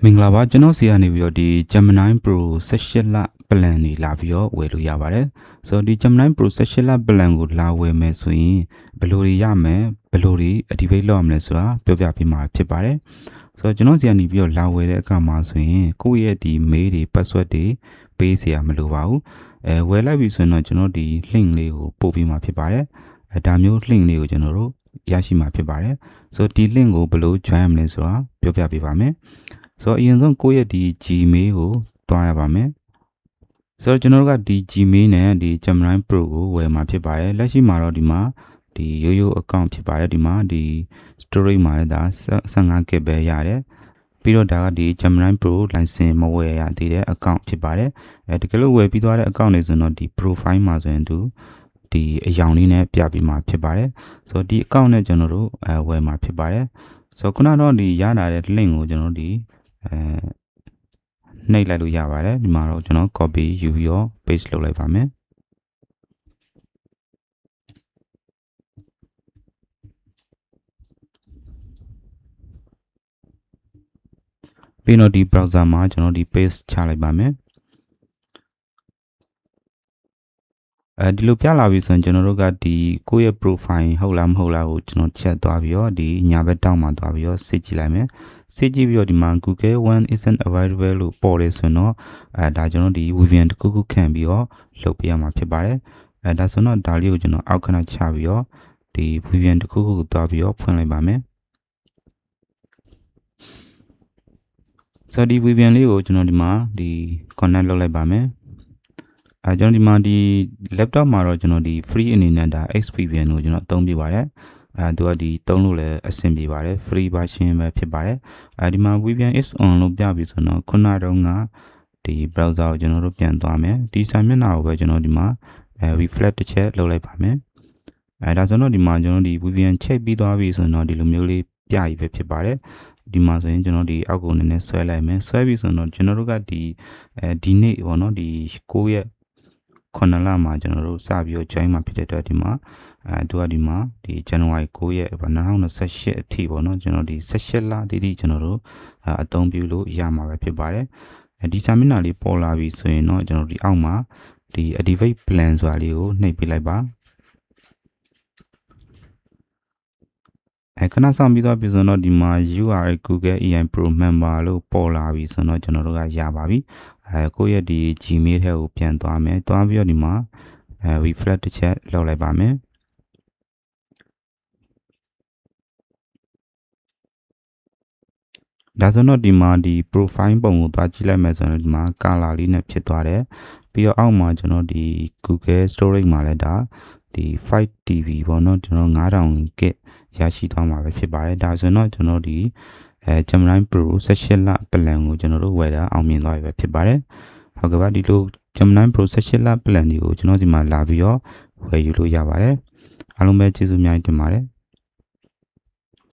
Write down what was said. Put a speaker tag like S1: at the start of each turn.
S1: မင်္ဂလာပါကျွန်တော်စီကနေပြီးတော့ဒီ Gemini Pro 18လ plan တွေလာပြီးတော့ဝယ်လို့ရပါတယ်ဆိုတော့ဒီ Gemini Pro 18လ plan ကိုလာဝယ်မယ်ဆိုရင်ဘယ်လိုတွေရမယ်ဘယ်လိုတွေ activate လုပ်ရမလဲဆိုတာပြောပြပေးမှာဖြစ်ပါတယ်ဆိုတော့ကျွန်တော်စီကနေပြီးတော့လာဝယ်တဲ့အခါမှာဆိုရင်ကိုယ့်ရဲ့ဒီ mail တွေ password တွေပေးเสียမလိုပါဘူးဝယ်လိုက်ပြီဆိုရင်တော့ကျွန်တော်ဒီ link လေးကိုပို့ပေးမှာဖြစ်ပါတယ်ဒါမျိုး link လေးကိုကျွန်တော်တို့ရရှိမှာဖြစ်ပါတယ်ဆိုတော့ဒီ link ကိုဘယ်လို join ရမလဲဆိုတာပြောပြပေးပါမယ်ဆိုတော့အရင်ဆုံးကိုယ့်ရဲ့ဒီ Gmail ကိုတွားရပါမယ်ဆိုတော့ကျွန်တော်တို့ကဒီ Gmail နဲ့ဒီ Gemini Pro ကိုဝယ်မှာဖြစ်ပါတယ်လက်ရှိမှာတော့ဒီမှာဒီရိုးရိုး account ဖြစ်ပါတယ်ဒီမှာဒီ storage မှာလည်းဒါ 15GB ပဲရတယ်ပြီးတော့ဒါကဒီ Gemini Pro license မဝယ်ရသေးတဲ့ account ဖြစ်ပါတယ်တကယ်လို့ဝယ်ပြီးသွားတဲ့ account တွေဆိုတော့ဒီ profile မှာဆိုရင်ဒီအယောင်လေးနဲ့ပြပြီးမှာဖြစ်ပါတယ်ဆိုတော့ဒီ account နဲ့ကျွန်တော်တို့ဝယ်မှာဖြစ်ပါတယ်ဆိုတော့ခုနတော့ဒီရလာတဲ့ link ကိုကျွန်တော်ဒီနှိပ်လိုက်လို့ရပါတယ်ဒီမှာတော့ကျွန်တော် copy ယူပြီးတော့ paste လုပ်လိုက်ပါမယ်ပြီးတော့ဒီ browser မှာကျွန်တော်ဒီ paste ချလိုက်ပါမယ်ဒီလိုပြလာပြီဆိုရင်ကျွန်တော်တို့ကဒီကိုယ့်ရဲ့ profile ဟုတ်လားမဟုတ်လားကိုကျွန်တော်ချက်သွားပြီးတော့ဒီညာဘက်တောင်းမှာသွားပြီးတော့စစ်ကြည့်လိုက်မယ်စစ်ကြည့်ပြီးတော့ဒီမှာ Google One isn't available လို့ပေါ်တယ်ဆိုတော့ဒါကျွန်တော်ဒီ VPN တစ်ခုခုခံပြီးတော့လုပ်ပြရမှာဖြစ်ပါတယ်ဒါဆိုတော့ဒါလေးကိုကျွန်တော်အောက်ခဏချပြီးတော့ဒီ VPN တစ်ခုခုကိုသွားပြီးတော့ဖွင့်လိုက်ပါမယ်ဆိုတော့ဒီ VPN လေးကိုကျွန်တော်ဒီမှာဒီ connect လုပ်လိုက်ပါမယ်ကျွန်တော်ဒီမှာဒီ laptop မှာတော့ကျွန်တော်ဒီ free အနေနဲ့ဒါ XVPN ကိုကျွန်တော်အသုံးပြပါတယ်သူကဒီသုံးလို့လည်းအဆင်ပြေပါတယ် free version ပဲဖြစ်ပါတယ်ဒီမှာ VPN is on လို့ပြပြီဆိုတော့ခုနတုန်းကဒီ browser ကိုကျွန်တော်တို့ပြန်သွားမယ်ဒီစာမျက်နှာကိုပဲကျွန်တော်ဒီမှာrefresh တစ်ချက်လုပ်လိုက်ပါမယ်ဒါဆိုတော့ဒီမှာကျွန်တော်ဒီ VPN ချိန်ပြီးသွားပြီဆိုတော့ဒီလိုမျိုးလေးပြရပဲဖြစ်ပါတယ်ဒီမှာဆိုရင်ကျွန်တော်ဒီအောက်ကိုနည်းနည်းဆွဲလိုက်မယ်ဆွဲပြီဆိုတော့ကျွန်တော်တို့ကဒီနေ့ပေါ့နော်ဒီ9ရက်9လမှာကျွန်တော်တို့စပြီးတော့ join မှာဖြစ်တဲ့အတွက်ဒီမှာသူကဒီမှာဒီ January 9ရက်2028အထိပေါ့နော်ကျွန်တော်ဒီ18လတိတိကျွန်တော်တို့အသုံးပြုလို့ရမှာပဲဖြစ်ပါတယ်ဒီစာမျက်နှာလေးပေါ်လာပြီဆိုရင်တော့ကျွန်တော်ဒီအောက်မှာဒီ activate plan ဆိုတာလေးကိုနှိပ်ပေးလိုက်ပါခဏဆောင်ပြီးတော့ပြည်စုံတော့ဒီမှာ URL Google AI Pro Member လို့ပေါ်လာပြီဆိုတော့ကျွန်တော်တို့ကရပါပြီကိုယ့်ရဲ့ဒီ Gmail ထဲကိုပြန်သွားမယ်သွားပြီးတော့ဒီမှာrefresh တစ်ချက်လုပ်လိုက်ပါမယ်ဒါဆိုတော့ဒီမှာဒီ profile ပုံကိုသွားကြည့်လိုက်မယ်ဆိုရင်ဒီမှာ color လေးနဲ့ဖြစ်သွားတယ်ပြီးတော့အောက်မှာကျွန်တော်ဒီ Google Storage မှာလည်းဒါဒီ 5TB ပေါ့နော်ကျွန်တော်9000 GB ရရှိသွားမှာပဲဖြစ်ပါတယ်ဒါဆိုတော့ကျွန်တော်ဒီGemini Pro 18လ plan ကိုကျွန်တော်တို့ဝယ်တာအောင်မြင်သွားပြီပဲဖြစ်ပါတယ်ဟုတ်ကဲ့ပါဒီလို Gemini Pro 18လ plan ဒီကိုကျွန်တော်ဒီမှာလာပြီးတော့ဝယ်ယူလို့ရပါတယ်အားလုံးပဲကျေးဇူးအများကြီးတင်ပါတယ်